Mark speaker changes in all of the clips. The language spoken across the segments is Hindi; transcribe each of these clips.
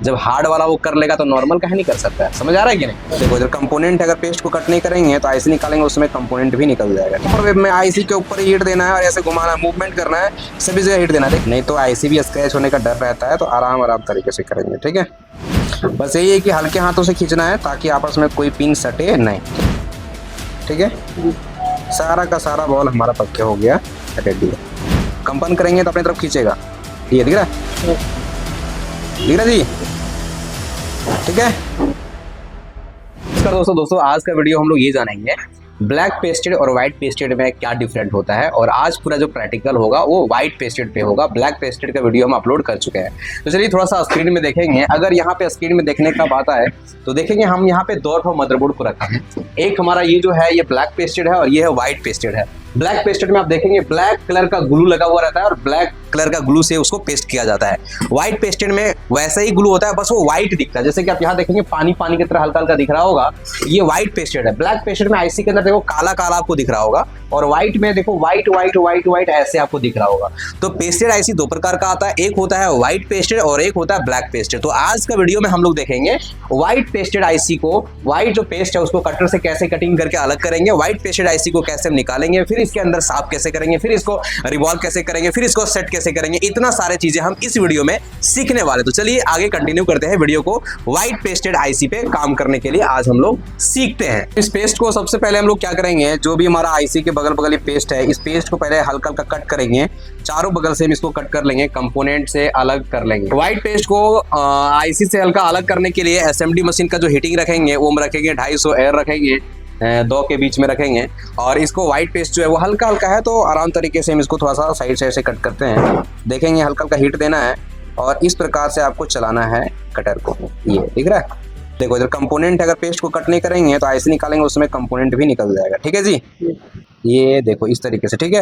Speaker 1: जब हार्ड वाला वो कर लेगा तो नॉर्मल काहे नहीं कर सकता है। समझ आ रहा है कि नहीं। देखो इधर कंपोनेंट अगर पेस्ट को कट नहीं करेंगे तो आईसी निकालेंगे, उसमें कंपोनेंट भी निकल जाएगा। और वेब में आईसी के ऊपर हीट देना है और ऐसे घुमाना, मूवमेंट करना है, सभी जगह हीट देना है। नहीं तो आईसी भी स्क्रैच होने का डर रहता है, तो आराम आराम तरीके से करेंगे। ठीक है, बस यही है कि हल्के हाथों से खींचना है ताकि आपस में कोई पिन सटे नहीं। ठीक है, सारा का सारा बॉल हमारा पक्के हो गया, रेडी है। कंपन करेंगे तो अपनी तरफ खींचेगा, ये दिख रहा है, दिख रहा जी। ठीक है दोस्तों आज का वीडियो हम लोग ये जानेंगे ब्लैक पेस्टेड और व्हाइट पेस्टेड में क्या डिफरेंट होता है। और आज पूरा जो प्रैक्टिकल होगा वो व्हाइट पेस्टेड पे होगा। ब्लैक पेस्टेड का वीडियो हम अपलोड कर चुके हैं, तो चलिए थोड़ा सा स्क्रीन में देखेंगे। अगर यहाँ पे स्क्रीन में देखने का बात है तो देखेंगे हम यहाँ पे दो मदरबोर्ड को रखा है। एक हमारा ये जो है ये ब्लैक पेस्टेड है और ये है व्हाइट पेस्टेड है। ब्लैक पेस्टेड में आप देखेंगे ब्लैक कलर का ग्लू लगा हुआ रहता है और ब्लैक कलर का ग्लू से उसको पेस्ट किया जाता है। व्हाइट पेस्टेड में वैसा ही ग्लू होता है, बस वो व्हाइट दिखता है। जैसे कि आप यहाँ देखेंगे पानी पानी की तरह हल्का हल्का दिख रहा होगा, ये व्हाइट पेस्टेड है। ब्लैक पेस्टेड में आईसी के अंदर देखो काला काला आपको दिख रहा होगा और व्हाइट में देखो व्हाइट व्हाइट व्हाइट व्हाइट ऐसे आपको दिख रहा होगा। तो पेस्टेड आईसी दो प्रकार का आता है, एक होता है व्हाइट पेस्टेड और एक होता है ब्लैक पेस्टेड। तो आज का वीडियो में हम लोग देखेंगे व्हाइट पेस्टेड आईसी को, व्हाइट जो पेस्ट है उसको कटर से कैसे कटिंग करके अलग करेंगे, व्हाइट पेस्टेड आईसी को कैसे हम निकालेंगे, फिर इसके अंदर साफ कैसे करेंगे, फिर इसको रिवॉल्व कैसे करेंगे, फिर इसको सेट कैसे करेंगे। इतना सारे चीजें हम इस वीडियो में सीखने वाले। तो चलिए आगे कंटिन्यू करते हैं वीडियो को। व्हाइट पेस्टेड आईसी पे काम करने के लिए आज हम लोग सीखते हैं। इस पेस्ट को सबसे पहले हम लोग क्या करेंगे, जो भी हमारा आईसी के बगल बगल पेस्ट है, इस पेस्ट को पहले हल्का हल्का कट करेंगे, चारों बगल से हम इसको कट कर लेंगे, कंपोनेंट से अलग कर लेंगे। व्हाइट पेस्ट को आईसी से हल्का अलग करने के लिए एसएमडी मशीन का जो हीटिंग रखेंगे वो हम रखेंगे 250 एयर रखेंगे, दो के बीच में रखेंगे। और इसको व्हाइट पेस्ट जो है वो हल्का हल्का है, तो आराम तरीके से हम इसको थोड़ा सा साइड से कट करते हैं। देखेंगे हल्का हल्का हीट देना है और इस प्रकार से आपको चलाना है कटर को। ये दिख रहा है, देखो इधर कंपोनेंट अगर पेस्ट को कट नहीं करेंगे तो आईसी निकालेंगे, उसमें कंपोनेंट भी निकल जाएगा। ठीक है जी, ये देखो इस तरीके से। ठीक है,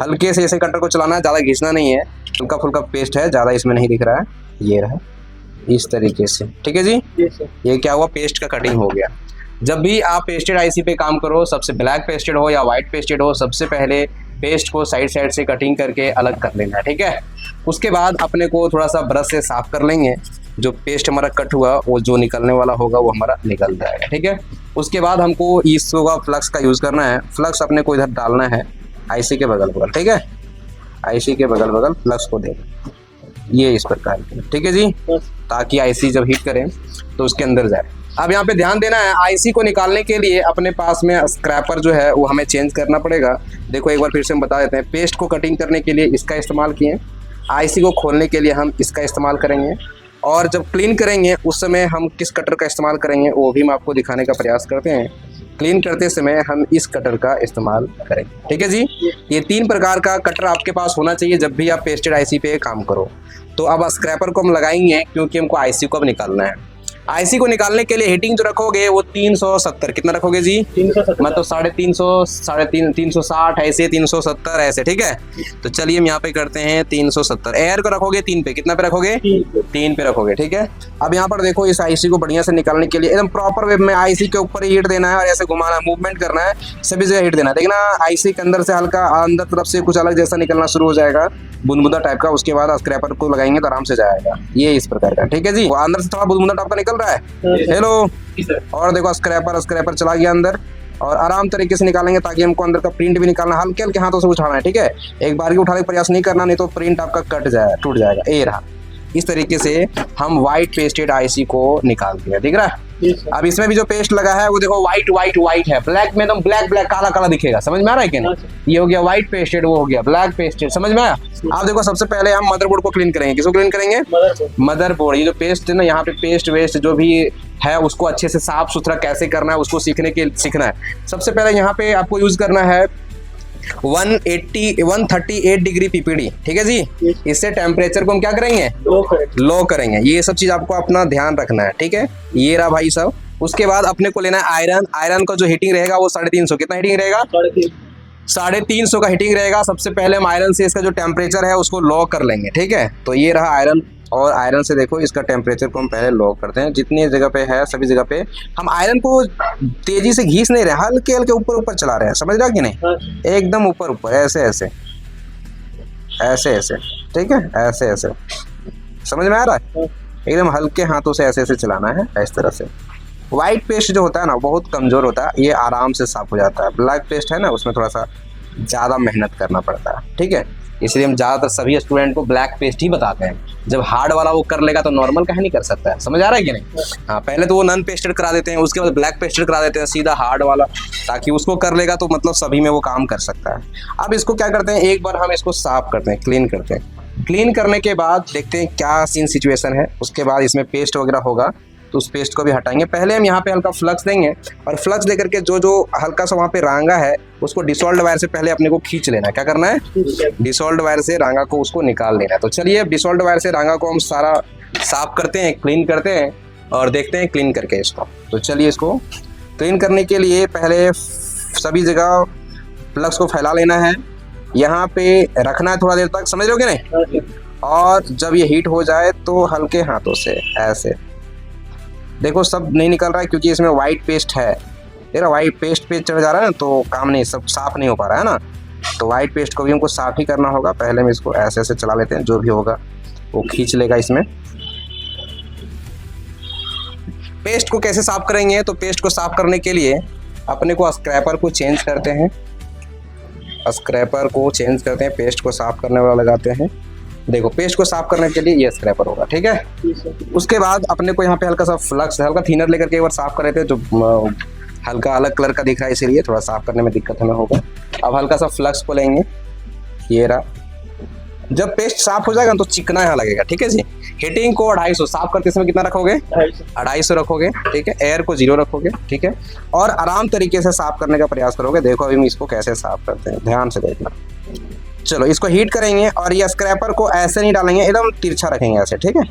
Speaker 1: हल्के से ऐसे कटर को चलाना है, ज़्यादा घिसना नहीं है। हल्का फुल्का पेस्ट है, ज़्यादा इसमें नहीं दिख रहा है, ये रहा इस तरीके से। ठीक है जी, ये क्या हुआ, पेस्ट का कटिंग हो गया। जब भी आप पेस्टेड आईसी पे काम करो, सबसे ब्लैक पेस्टेड हो या व्हाइट पेस्टेड हो, सबसे पहले पेस्ट को साइड साइड से कटिंग करके अलग कर लेना है। ठीक है, उसके बाद अपने को थोड़ा सा ब्रश से साफ कर लेंगे। जो पेस्ट हमारा कट हुआ वो जो निकलने वाला होगा वो हमारा निकल जाएगा। ठीक है, उसके बाद हमको इसका फ्लक्स का यूज़ करना है। फ्लक्स अपने को इधर डालना है आईसी के बगल बगल। ठीक है, आईसी के बगल बगल फ्लक्स को देना, ये इस प्रकार के। ठीक है जी, ताकि आईसी जब हीट करें तो उसके अंदर जाए। अब यहाँ पे ध्यान देना है, आईसी को निकालने के लिए अपने पास में स्क्रैपर जो है वो हमें चेंज करना पड़ेगा। देखो एक बार फिर से हम बता देते हैं, पेस्ट को कटिंग करने के लिए इसका इस्तेमाल किए, आईसी को खोलने के लिए हम इसका इस्तेमाल करेंगे, और जब क्लीन करेंगे उस समय हम किस कटर का इस्तेमाल करेंगे वो भी हम आपको दिखाने का प्रयास करते हैं। क्लीन करते समय हम इस कटर का इस्तेमाल करेंगे। ठीक है जी, ये 3 प्रकार का कटर आपके पास होना चाहिए जब भी आप पेस्टेड आईसी पे काम करो। तो अब स्क्रैपर को हम लगाएंगे क्योंकि हमको आईसी को अब निकालना है। आईसी को निकालने के लिए हीटिंग जो रखोगे वो 370, कितना रखोगे जी, 370, मतलब 350, 360 ऐसे, 370 ऐसे। ठीक है, तो चलिए हम यहाँ पे करते हैं 370। एयर को रखोगे 3 पे, कितना पे रखोगे, 3 पे रखोगे। ठीक है, अब यहाँ पर देखो इस आईसी को बढ़िया से निकालने के लिए एकदम प्रॉपर वे में आईसी के ऊपर हीट देना है और ऐसे घुमाना, मूवमेंट करना है, सभी जगह हीट देना है। देखना आईसी के अंदर से हल्का अंदर तरफ से कुछ अलग जैसा निकलना शुरू हो जाएगा, बुदबुदा टाइप का। उसके बाद स्क्रैपर को लगाएंगे तो आराम से जाएगा, ये इस प्रकार का। ठीक है जी, अंदर से थोड़ा बुदबुदा टाइप का निकल रहा है, हेलो। और देखो स्क्रैपर चला गया अंदर, और आराम तरीके से निकालेंगे ताकि हमको अंदर का प्रिंट भी निकालना, हल्के हल्के हाथों से उठाना है। ठीक है, एक बार ही उठाने का प्रयास नहीं करना, नहीं तो प्रिंट आपका कट जाएगा, टूट जाएगा। ये रहा, इस तरीके से हम व्हाइट पेस्टेड आईसी को निकाल दिया। दिख रहा है, अब इसमें भी जो पेस्ट लगा है वो देखो व्हाइट व्हाइट व्हाइट है, ब्लैक में एकदम ब्लैक ब्लैक काला काला दिखेगा। समझ में आ रहा है कि नहीं, ये हो गया व्हाइट पेस्टेड, वो हो गया ब्लैक पेस्टेड। समझ में आया। आप देखो सबसे पहले हम मदरबोर्ड को क्लीन करेंगे। किसको क्लीन करेंगे, मदरबोर्ड। ये जो पेस्ट है ना, यहाँ पे पेस्ट वेस्ट जो भी है उसको अच्छे से साफ सुथरा कैसे करना है उसको सीखना है। सबसे पहले यहाँ पे आपको यूज करना है 138 डिग्री पीपीडी। ठीक है जी, इससे टेम्परेचर को हम क्या करेंगे, लो करेंगे। ये सब चीज आपको अपना ध्यान रखना है। ठीक है, ये रहा भाई सब। उसके बाद अपने को लेना है आयरन। आयरन का जो हीटिंग रहेगा वो 350, कितना हीटिंग रहेगा, 350 का हीटिंग रहेगा। सबसे पहले हम आयरन से इसका जो टेम्परेचर है उसको लो कर लेंगे। ठीक है, तो ये रहा आयरन, और आयरन से देखो इसका टेम्परेचर को हम पहले लो करते हैं। जितनी जगह पे है सभी जगह पे हम आयरन को तेजी से घीस नहीं रहे, हल्के हल्के ऊपर ऊपर चला रहे हैं। समझ रहा कि नहीं, एकदम ऊपर ऊपर, ऐसे ऐसे ऐसे ऐसे। ठीक है, ऐसे ऐसे, समझ में आ रहा है। एकदम हल्के हाथों से ऐसे ऐसे चलाना है इस तरह से। वाइट पेस्ट जो होता है ना बहुत कमज़ोर होता है, ये आराम से साफ़ हो जाता है। ब्लैक पेस्ट है ना उसमें थोड़ा सा ज़्यादा मेहनत करना पड़ता है, ठीक है। इसलिए हम ज़्यादातर सभी स्टूडेंट को ब्लैक पेस्ट ही बताते हैं। जब हार्ड वाला वो कर लेगा तो नॉर्मल का नहीं कर सकता है, समझ आ रहा है कि नहीं। हाँ, पहले तो वो नॉन पेस्टेड करा देते हैं, उसके बाद ब्लैक पेस्टेड करा देते हैं सीधा हार्ड वाला, ताकि उसको कर लेगा तो मतलब सभी में वो काम कर सकता है। अब इसको क्या करते हैं, एक बार हम इसको साफ़ करते हैं, क्लीन करते हैं। क्लीन करने के बाद देखते हैं क्या सीन सिचुएशन है। उसके बाद इसमें पेस्ट वगैरह होगा तो उस पेस्ट को भी हटाएंगे। पहले हम यहाँ पे हल्का फ्लक्स देंगे और फ्लक्स दे करके जो हल्का सा वहाँ पे रांगा है उसको डिसॉल्व्ड वायर से पहले अपने को खींच लेना है। क्या करना है, डिसॉल्व्ड वायर से रांगा को उसको निकाल लेना है। तो चलिए अब डिसॉल्व्ड वायर से रांगा को हम सारा साफ करते हैं, क्लीन करते हैं और देखते हैं क्लीन करके इसको। तो चलिए इसको क्लीन करने के लिए पहले सभी जगह फ्लक्स को फैला लेना है, यहाँ पे रखना है थोड़ा देर तक, समझ रहे हो कि नहीं। और जब ये हीट हो जाए तो हल्के हाथों से ऐसे, देखो सब नहीं निकल रहा है क्योंकि इसमें वाइट पेस्ट है। तेरा वाइट पेस्ट पे चढ़ जा रहा है ना तो काम नहीं, सब साफ नहीं हो पा रहा है ना। तो वाइट पेस्ट को भी हमको साफ ही करना होगा। पहले हम इसको ऐसे ऐसे चला लेते हैं, जो भी होगा वो खींच लेगा इसमें। पेस्ट को कैसे साफ करेंगे, तो पेस्ट को साफ करने के लिए अपने को स्क्रैपर को चेंज करते हैं। स्क्रैपर को चेंज करते हैं, पेस्ट को साफ करने वाला लगाते हैं। देखो पेस्ट को साफ करने के लिए ये स्क्रैपर होगा, ठीक है। उसके बाद अपने को यहाँ पे हल्का सा फ्लक्स, हल्का थिनर लेकर के एक बार साफ कर रहे थे, जो हल्का अलग कलर का दिख रहा है इसीलिए थोड़ा साफ करने में दिक्कत हमें होगा। अब हल्का सा फ्लक्स को लेंगे, ये रहा। जब पेस्ट साफ हो जाएगा तो चिकना यहाँ लगेगा, ठीक है जी। हीटिंग को 250 साफ करते समय कितना रखोगे, 250 रखोगे, ठीक है। एयर को 0 रखोगे, ठीक है। और आराम तरीके से साफ करने का प्रयास करोगे। देखो अभी हम इसको कैसे साफ करते हैं, ध्यान से देखना। चलो इसको हीट करेंगे और ये स्क्रैपर को ऐसे नहीं डालेंगे, एकदम तिरछा रखेंगे ऐसे, ठीक है।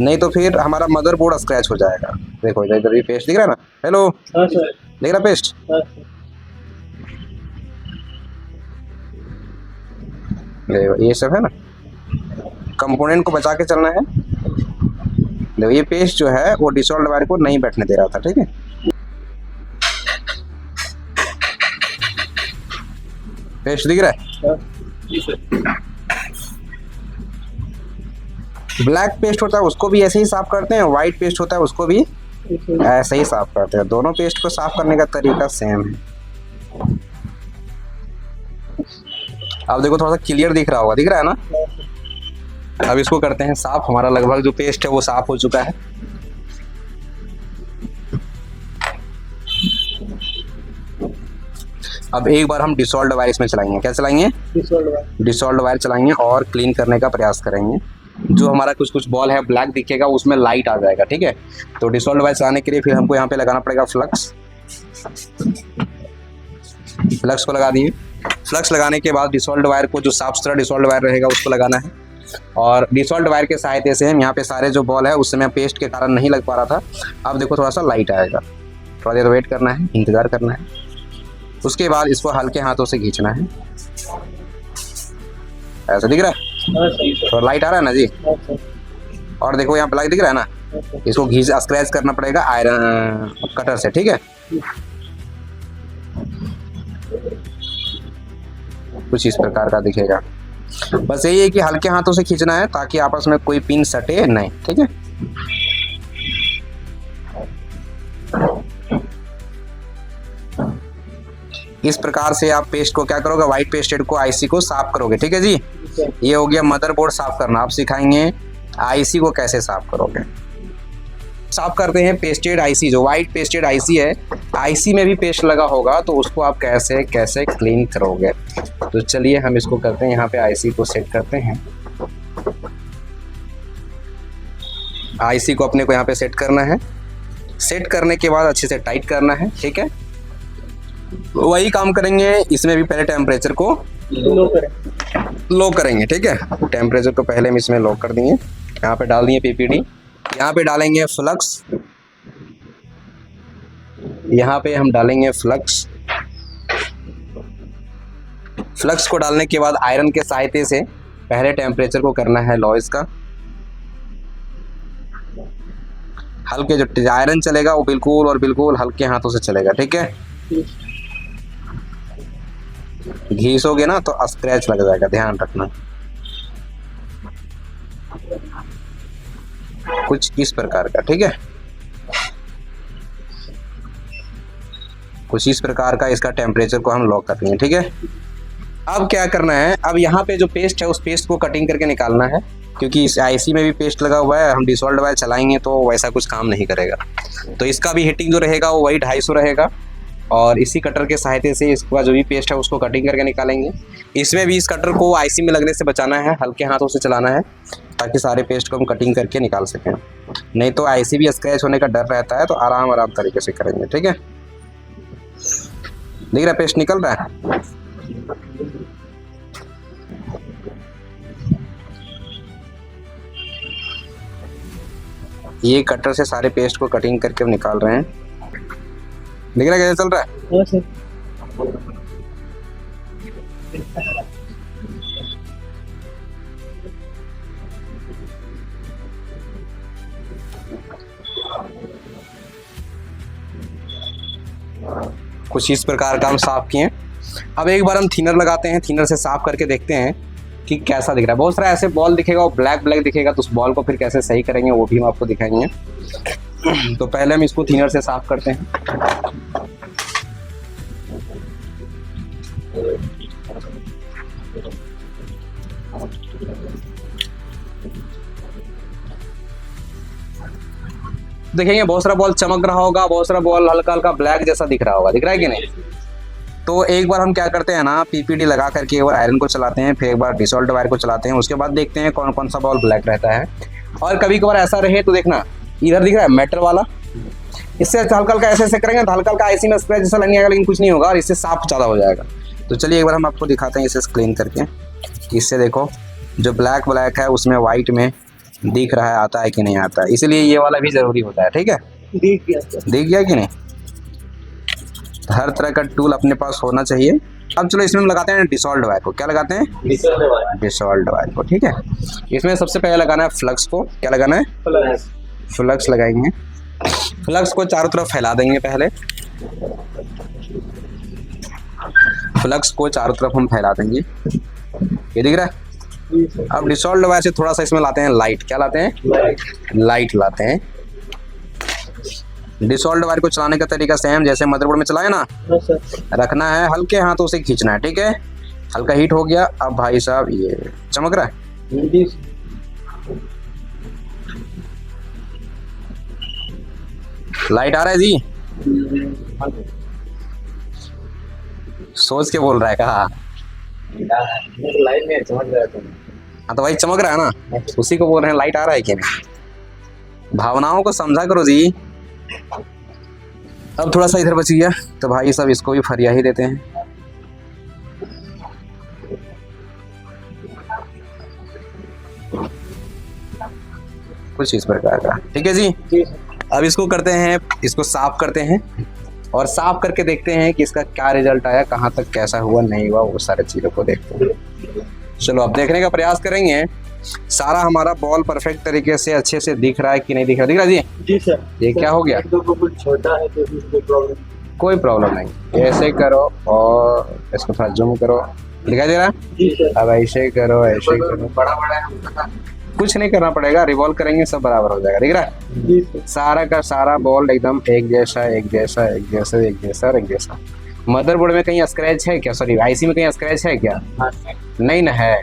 Speaker 1: नहीं तो फिर हमारा मदरबोर्ड स्क्रैच हो जाएगा। देखो इधर भी पेस्ट दिख रहा है ना, हेलो दिख रहा पेस्ट। देखो ये सब है ना, कंपोनेंट को बचा के चलना है। देखो ये पेस्ट जो है वो डिसॉल्व्ड वायर को नहीं बैठने दे रहा था, ठीक है। पेस्ट दिख रहा है। ब्लैक पेस्ट होता है उसको भी ऐसे ही साफ करते हैं, व्हाइट पेस्ट होता है उसको भी ऐसे ही साफ करते हैं। दोनों पेस्ट को साफ करने का तरीका सेम है। अब देखो थोड़ा सा क्लियर दिख रहा होगा, दिख रहा है ना। अब इसको करते हैं साफ। हमारा लगभग जो पेस्ट है वो साफ हो चुका है। अब एक बार हम डिसॉल्व्ड वायर इसमें चलाएंगे। क्या चलाएंगे, डिसॉल्व्ड वायर चलाएंगे और क्लीन करने का प्रयास करेंगे। जो हमारा कुछ बॉल है ब्लैक दिखेगा उसमें लाइट आ जाएगा, ठीक है। तो डिसॉल्व्ड वायर चलाने के लिए फिर हमको यहाँ पे लगाना पड़ेगा फ्लक्स। फ्लक्स को लगा दिए। फ्लक्स लगाने के बाद डिसॉल्व्ड वायर को, जो साफ सुथरा डिसॉल्व्ड वायर रहेगा उसको लगाना है। और डिसॉल्व्ड वायर के सहायता से हम यहाँ पे सारे जो बॉल है उस समय पेस्ट के कारण नहीं लग पा रहा था, अब देखो थोड़ा सा लाइट आएगा। थोड़ा देर वेट करना है, इंतज़ार करना है। उसके बाद इसको हल्के हाथों से खींचना है, ऐसा दिख रहा है। तो लाइट आ रहा है ना जी। और देखो यहाँ ब्लैक दिख रहा है ना, इसको घींच स्क्रैच करना पड़ेगा आयरन कटर से, ठीक है। कुछ इस प्रकार का दिखेगा। बस यही है कि हल्के हाथों से खींचना है ताकि आपस में कोई पिन सटे नहीं, ठीक है। इस प्रकार से आप पेस्ट को क्या करोगे, व्हाइट पेस्टेड को आईसी को साफ करोगे, ठीक है जी। ये हो गया मदरबोर्ड साफ करना। आप सिखाएंगे आईसी को कैसे साफ करोगे। साफ करते हैं पेस्टेड आईसी, जो व्हाइट पेस्टेड आईसी है, आईसी में भी पेस्ट लगा होगा तो उसको आप कैसे कैसे क्लीन करोगे। तो चलिए हम इसको करते हैं, यहाँ पे आईसी को सेट करते हैं। आईसी को अपने को यहाँ पे सेट करना है। सेट करने के बाद अच्छे से टाइट करना है, ठीक है। वही काम करेंगे इसमें भी। पहले टेम्परेचर को लो करेंगे, ठीक है। टेम्परेचर को पहले हम इसमें लो कर दिए। यहाँ पे डाल दिए पीपीडी। यहाँ पे डालेंगे फ्लक्स। यहाँ पे हम डालेंगे फ्लक्स। फ्लक्स को डालने के बाद आयरन के सहायता से पहले टेम्परेचर को करना है लो इसका। हल्के जो आयरन चलेगा वो बिल्कुल और बिल्कुल हल्के हाथों से चलेगा, ठीक है। घिसोगे ना तो स्क्रैच लग जाएगा, ध्यान रखना। कुछ इस प्रकार का, ठीक है, कुछ इस प्रकार का इसका टेम्परेचर को हम लॉक कर रहे हैं, ठीक है। अब क्या करना है, अब यहाँ पे जो पेस्ट है उस पेस्ट को कटिंग करके निकालना है, क्योंकि इस आईसी में भी पेस्ट लगा हुआ है, हम डिसॉल्व वायर चलाएंगे तो वैसा कुछ काम नहीं करेगा। तो इसका भी हीटिंग जो रहेगा वो वही 250 रहेगा, और इसी कटर के सहायता से इसका जो भी पेस्ट है उसको कटिंग करके निकालेंगे। इसमें भी इस कटर को आईसी में लगने से बचाना है, हल्के हाथों से चलाना है ताकि सारे पेस्ट को हम कटिंग करके निकाल सकें, नहीं तो आईसी भी स्क्रैच होने का डर रहता है। तो आराम आराम तरीके से करेंगे, ठीक है। दिख रहा है पेस्ट निकल रहा है। ये कटर से सारे पेस्ट को कटिंग करके निकाल रहे हैं। दिख रहा है कैसे चल रहा है। कुछ इस प्रकार का हम साफ किए। अब एक बार हम थिनर लगाते हैं, थिनर से साफ करके देखते हैं कि कैसा दिख रहा है। बहुत सारा ऐसे बॉल दिखेगा और ब्लैक ब्लैक दिखेगा, तो उस बॉल को फिर कैसे सही करेंगे वो भी हम आपको दिखाएंगे। तो पहले हम इसको थिनर से साफ करते हैं। देखेंगे बहुत सारा बॉल चमक रहा होगा, बहुत सारा बॉल हल्का हल्का ब्लैक जैसा दिख रहा होगा। दिख रहा है कि नहीं। तो एक बार हम क्या करते हैं ना, पीपीडी लगा करके एक बार आयरन को चलाते हैं, फिर एक बार डिसॉल्ट वायर को चलाते हैं, उसके बाद देखते हैं कौन कौन सा बॉल ब्लैक रहता है। और कभी कभार ऐसा रहे तो देखना इधर दिख रहा है मेटल वाला, इससे हल्का हल्का ऐसे ऐसे करेंगे तो हल्का हल्का आईसी में स्क्रैच जैसा लगने आएगा, लेकिन कुछ नहीं होगा और इससे साफ ज़्यादा हो जाएगा। तो चलिए एक बार हम आपको दिखाते हैं इसे क्लीन करके। इससे देखो जो ब्लैक ब्लैक है उसमें वाइट में दिख रहा है, आता है कि नहीं आता है, इसलिए ये वाला भी ज़रूरी होता है, ठीक है। दिख गया कि नहीं। हर तरह का टूल अपने पास होना चाहिए। अब चलो इसमें हम लगाते हैं डिसॉल्ट वायर को। क्या लगाते हैं? डिसॉल्ट वायर को, ठीक है। इसमें सबसे पहले लगाना है फ्लक्स को। क्या लगाना है? फ्लक्स लगाएंगे। फ्लक्स को चारों तरफ फैला देंगे। पहले फ्लक्स को चारों तरफ हम फैला देंगे। ये दिख रहा है। अब डिसॉल्ट वायर से थोड़ा सा इसमें लाते हैं लाइट। क्या लाते हैं? लाइट लाते हैं। डिसॉल्ट वायर को चलाने का तरीका सेम जैसे मदरबोर्ड में चलाए ना, रखना है, हल्के हाथों से खींचना है, ठीक है। हल्का हीट हो गया। अब भाई साहब ये चमक रहा है। लाइट आ रहा है जी। सोच के बोल रहा है कहा? लाइट नहीं चमक रहा है। हाँ तो भाई चमक रहा है ना, उसी को बोल रहे हैं लाइट आ रहा है कि नहीं। भावनाओं को समझा करो जी। अब थोड़ा सा इधर बच गया तो भाई साहब इसको भी फरिया ही देते हैं। कुछ इस प्रकार का, ठीक है जी। अब इसको करते हैं, इसको साफ करते हैं और साफ करके देखते हैं कि इसका क्या रिजल्ट आया, कहाँ तक कैसा हुआ नहीं हुआ, वो सारे चीज़ों को देखते हैं। चलो अब देखने का प्रयास करेंगे सारा हमारा बॉल परफेक्ट तरीके से अच्छे से दिख रहा है कि नहीं दिख रहा। दिख रहा जी? जी सर। ये क्या हो गया? कुछ छोटा है तो कोई प्रॉब्लम नहीं। ऐसे करो और इसको थोड़ा जूम करो। दिखाई दे रहा है? जी सर। अब ऐसे करो, ऐसे करो, बड़ा बड़ा कुछ नहीं करना पड़ेगा, रिवॉल्व करेंगे सब बराबर हो जाएगा। दिख रहा है? जी सर। सारा का सारा बॉल एकदम एक जैसा एक जैसा एक जैसा एक जैसा और एक जैसा। मदरबोर्ड में कहीं स्क्रैच है क्या? सॉरी आईसी में कहीं स्क्रैच है क्या? नहीं ना है,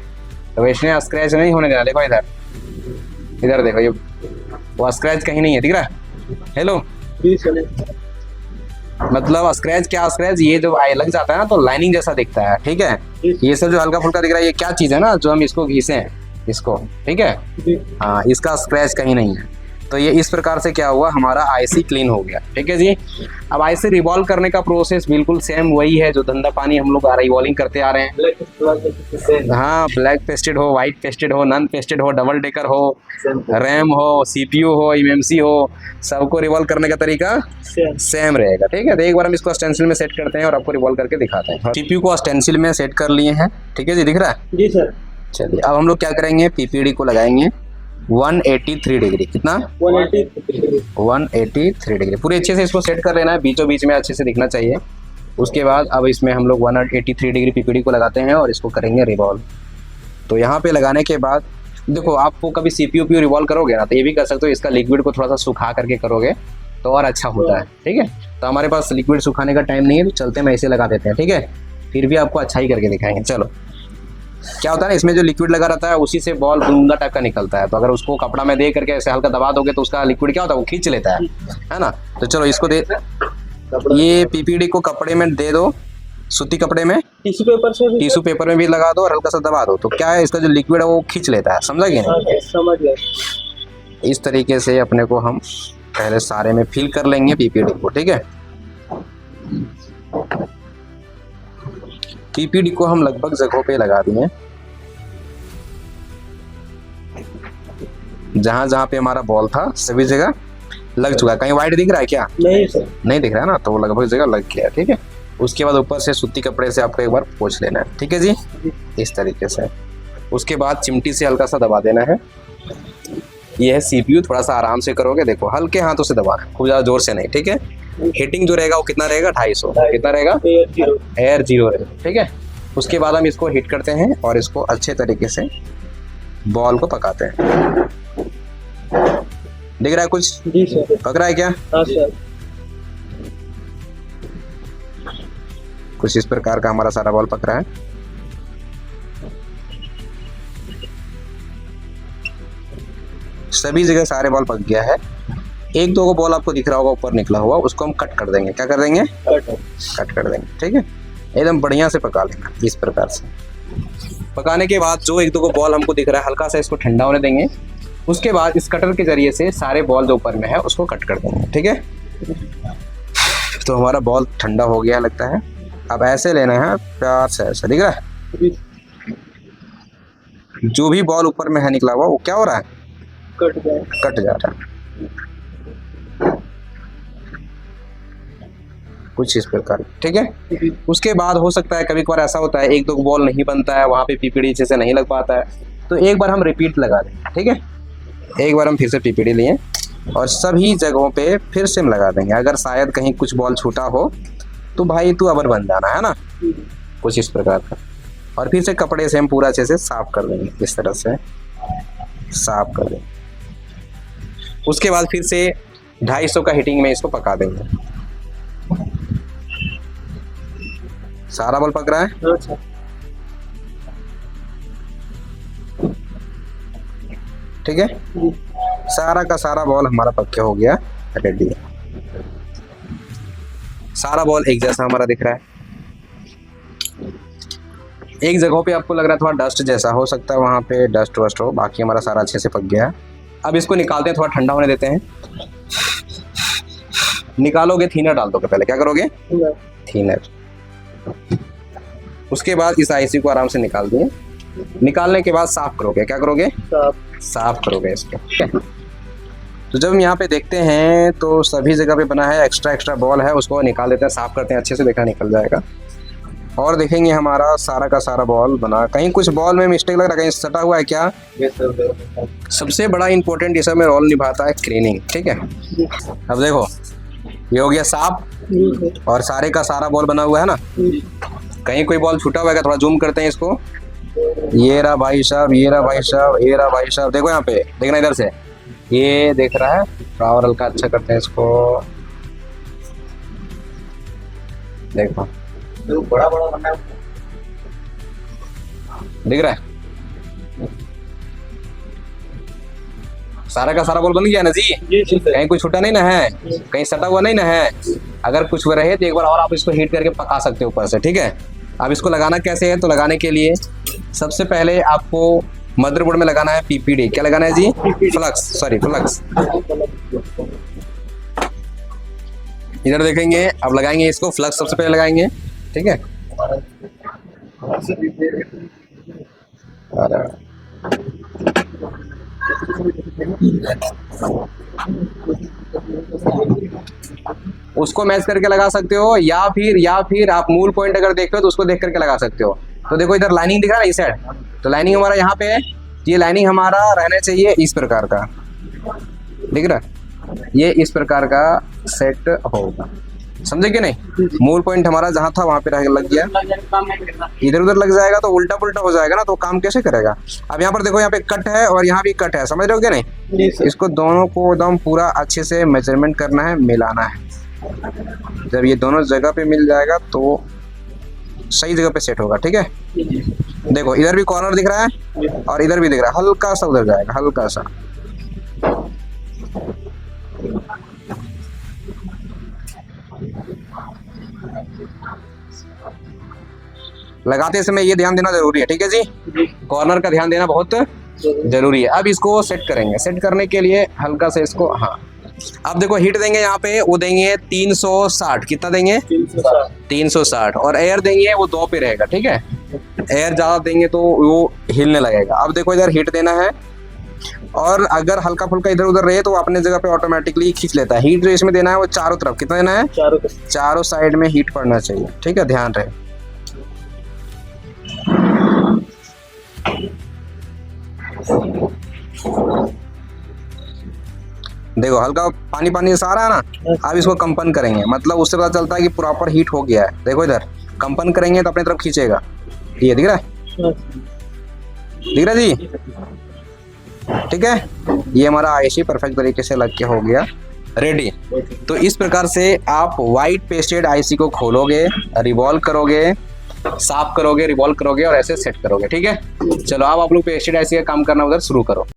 Speaker 1: तो वैसे स्क्रैच नहीं होने देना। देखो इधर, इधर देखो, ये वो स्क्रैच कहीं नहीं है। दिख रहा है? हेलो, मतलब स्क्रैच क्या स्क्रैच, ये जो लग जाता है ना तो लाइनिंग जैसा दिखता है, ठीक है। ये सब जो हल्का फुल्का दिख रहा है ये क्या चीज़ है ना, जो हम इसको घिसे हैं इसको, ठीक है। हाँ, इसका स्क्रैच कहीं नहीं है। तो ये इस प्रकार से क्या हुआ, हमारा आईसी क्लीन हो गया, ठीक है जी। अब आईसी रिवॉल्व करने का प्रोसेस बिल्कुल सेम वही है जो धंधा पानी हम लोग रिवॉल्विंग करते आ रहे हैं। हाँ, ब्लैक पेस्टेड हो, वाइट पेस्टेड हो, नॉन पेस्टेड हो, डबल डेकर हो, रैम हो, सीपीयू हो, एमएमसी हो, सबको रिवॉल्व करने का तरीका सेम रहेगा, ठीक है। तो एक बार हम इसको स्टेंसिल में सेट करते हैं और आपको रिवॉल्व करके दिखाते हैं। सीपीयू को स्टेंसिल में सेट कर लिए हैं, ठीक है जी। दिख रहा है? जी सर। चलिए अब हम लोग क्या करेंगे, पीपीडी को लगाएंगे 183 डिग्री। कितना? 183 डिग्री। पूरे अच्छे से इसको सेट कर लेना है, बीचों बीच में अच्छे से दिखना चाहिए। उसके बाद अब इसमें हम लोग 183 डिग्री पीपीडी को लगाते हैं और इसको करेंगे रिवॉल्व। तो यहाँ पे लगाने के बाद देखो आपको कभी CPU रिवॉल्व करोगे ना तो ये भी कर सकते हो, इसका लिक्विड को थोड़ा सा सुखा करके करोगे तो और अच्छा होता है। ठीक है, तो हमारे पास लिक्विड सुखाने का टाइम नहीं है तो चलते हम ऐसे लगा देते हैं। ठीक है, फिर भी आपको अच्छा ही करके दिखाएंगे। चलो, क्या होता है ना, इसमें जो लिक्विड लगा रहता है उसी से बॉल बुंदा टाइप का निकलता है, तो अगर उसको कपड़ा में दे करके ऐसे हल्का दबा दोगे तो उसका लिक्विड क्या होता है, वो खींच लेता है ना। तो चलो इसको दे, ये PPD को कपड़े में दे दो, सूती कपड़े में, टिश्यू पेपर में भी लगा दो और हल्का सा दबा दो, तो क्या है इसका जो लिक्विड है वो खींच लेता है। समझा कि नहीं?
Speaker 2: समझ गया।
Speaker 1: इस तरीके से अपने को हम पहले सारे में फिल कर लेंगे PPD को। ठीक है, PPD को हम लगभग जगहों पे लगा दिए, जहां जहां पे हमारा बॉल था सभी जगह लग चुका है। कहीं वाइट दिख रहा है क्या?
Speaker 2: नहीं सर,
Speaker 1: नहीं दिख रहा है ना, तो वो लगभग जगह लग गया। ठीक है, उसके बाद ऊपर से सूती कपड़े से आपको एक बार पोंछ लेना है। ठीक है जी, इस तरीके से। उसके बाद चिमटी से हल्का सा दबा देना है। ये है CPU, थोड़ा सा आराम से करोगे, देखो हल्के हाथों से दबाना, खूब ज़्यादा जोर से नहीं। ठीक है, हीटिंग जो रहेगा वो कितना रहेगा, 250। कितना रहेगा? एयर 0 रहेगा। ठीक है, उसके बाद हम इसको हीट करते हैं और इसको अच्छे तरीके से बॉल को पकाते हैं। दिख रहा है कुछ?
Speaker 2: जी सर।
Speaker 1: पक रहा है क्या?
Speaker 2: हाँ सर।
Speaker 1: कुछ इस प्रकार का हमारा सारा बॉल पक रहा है। सभी जगह सारे बॉल पक गया है। एक दो को बॉल आपको दिख रहा होगा ऊपर निकला हुआ, उसको हम कट कर देंगे। क्या कर देंगे? कट कर देंगे। ठीक है, एकदम बढ़िया से पका लेना इस प्रकार से। पकाने के बाद जो एक दो को बॉल हमको दिख रहा है, हल्का सा इसको ठंडा होने देंगे। उसके बाद इस कटर के जरिए से सारे बॉल जो ऊपर में है उसको कट कर देंगे। ठीक है, तो हमारा बॉल ठंडा हो गया लगता है। अब ऐसे लेना है प्यार से, ऐसा दिख रहा है। जो भी बॉल ऊपर में है निकला हुआ वो क्या हो रहा है, कट जा रहा है। कुछ इस प्रकार। ठीक है, उसके बाद हो सकता है कभी कभार ऐसा होता है एक दो बॉल नहीं बनता है, वहां पे PPD अच्छे से नहीं लग पाता है, तो एक बार हम रिपीट लगा देंगे। ठीक है, एक बार हम फिर से PPD लिए और सभी जगहों पे फिर से हम लगा देंगे। अगर शायद कहीं कुछ बॉल छूटा हो तो भाई तू अबर बन जाना है ना, कुछ इस प्रकार का। और फिर से कपड़े से हम पूरा अच्छे से साफ कर देंगे, इस तरह से साफ कर देंगे। उसके बाद फिर से 250 का हीटिंग में इसको पका देंगे। सारा बॉल पक रहा है। ठीक है, सारा का सारा बॉल हमारा पक्के हो गया, रेडी है। सारा बॉल एक जैसा हमारा दिख रहा है। एक जगहों पे आपको लग रहा है थोड़ा डस्ट जैसा, हो सकता है वहां पे डस्ट वस्ट हो, बाकी हमारा सारा अच्छे से पक गया है। अब इसको निकालते हैं, थोड़ा ठंडा होने देते हैं। निकालोगे थिनर डाल दोगे, पहले क्या करोगे, थिनर। उसके बाद इस IC को आराम से निकाल दिए। निकालने के बाद साफ करोगे, क्या करोगे, साफ करोगे इसको। तो जब हम यहाँ पे देखते हैं तो सभी जगह पे बना है, एक्स्ट्रा बॉल है उसको निकाल देते हैं, साफ करते हैं अच्छे से, देखा निकल जाएगा। और देखेंगे हमारा सारा का सारा बॉल बना। कहीं कुछ बॉल में मिस्टेक लग रहा है, कहीं सटा हुआ है क्या? सबसे बड़ा इंपॉर्टेंट इस में रोल निभाता है क्लीनिंग। ठीक है, अब देखो ये हो गया साफ और सारे का सारा बॉल बना हुआ है ना। कहीं कोई बॉल छूटा हुआ है, थोड़ा जूम करते हैं इसको। ये रहा भाई साहब, ये रहा भाई साहब, ये रहा भाई साहब। देखो यहाँ पे, देखना इधर से, ये देख रहा है। और हल्का अच्छा करते हैं इसको, देखो
Speaker 2: बड़ा बड़ा बनना है,
Speaker 1: दिख रहा है। सारा का सारा बॉल बन गया ना जी। कहीं कुछ छूटा नहीं ना है, कहीं सटा हुआ नहीं ना है। अगर कुछ रहे तो एक बार और आप इसको हीट करके पका सकते हो ऊपर से। ठीक है, अब इसको लगाना कैसे है, तो लगाने के लिए सबसे पहले आपको मदरबोर्ड में लगाना है PPD। क्या लगाना है जी? फ्लक्स। इधर देखेंगे, अब लगाएंगे इसको फ्लक्स, सबसे पहले लगाएंगे। ठीक है, उसको मैच करके लगा सकते हो, या फिर आप मूल पॉइंट अगर देखते हो तो उसको देख करके लगा सकते हो। तो देखो इधर लाइनिंग दिख रहा है इस साइड, तो लाइनिंग हमारा यहाँ पे है। ये लाइनिंग हमारा रहना चाहिए इस प्रकार का, दिख रहा है, ये इस प्रकार का सेट होगा। समझे कि नहीं? मूल पॉइंट हमारा जहाँ था वहां पे लग गया, इधर उधर लग जाएगा तो उल्टा पुल्टा हो जाएगा ना, तो काम कैसे करेगा? अब यहाँ पर देखो, यहाँ पे कट है और यहाँ भी कट है, समझ रहे हो क्या नहीं? इसको दोनों को एकदम पूरा अच्छे से मेजरमेंट करना है, मिलाना है। जब ये दोनों जगह पे मिल जाएगा तो सही जगह पे सेट होगा, ठीक है? देखो इधर भी कॉर्नर दिख रहा है और इधर भी दिख रहा है, हल्का सा उधर जाएगा, हल्का सा। लगाते समय ये ध्यान देना जरूरी है, ठीक है जी? कॉर्नर का ध्यान देना बहुत जरूरी है। अब इसको सेट करेंगे, सेट करने के लिए हल्का से इसको, हाँ अब देखो हीट देंगे यहाँ पे, वो देंगे 360, कितना देंगे? 360, और एयर देंगे वो 2 पे रहेगा, ठीक है? एयर ज्यादा देंगे तो वो हिलने लगेगा। अब देखो इधर हीट देना है, और अगर हल्का फुल्का इधर उधर रहे तो वो अपने जगह पे ऑटोमेटिकली खींच लेता है। हीट जो इसमें देना है वो चारों तरफ, कितना देना है? चारों साइड में हीट पड़ना चाहिए, ठीक है? ध्यान रहे। देखो हल्का पानी पानी सा आ रहा है ना, अब इसको कंपन करेंगे, मतलब उससे पता चलता है कि प्रॉपर हीट हो गया है। देखो इधर कंपन करेंगे तो अपनी तरफ खींचेगा, ये दिख रहा है? दिख रहा है जी? ठीक है, ये हमारा आईसी परफेक्ट तरीके से लग के हो गया रेडी। तो इस प्रकार से आप वाइट पेस्टेड आईसी को खोलोगे, रिवॉल्व करोगे, साफ करोगे, रिवॉल्व करोगे और ऐसे सेट करोगे, ठीक है? चलो अब आप लोग पेस्टेड आईसी का काम करना उधर शुरू करो।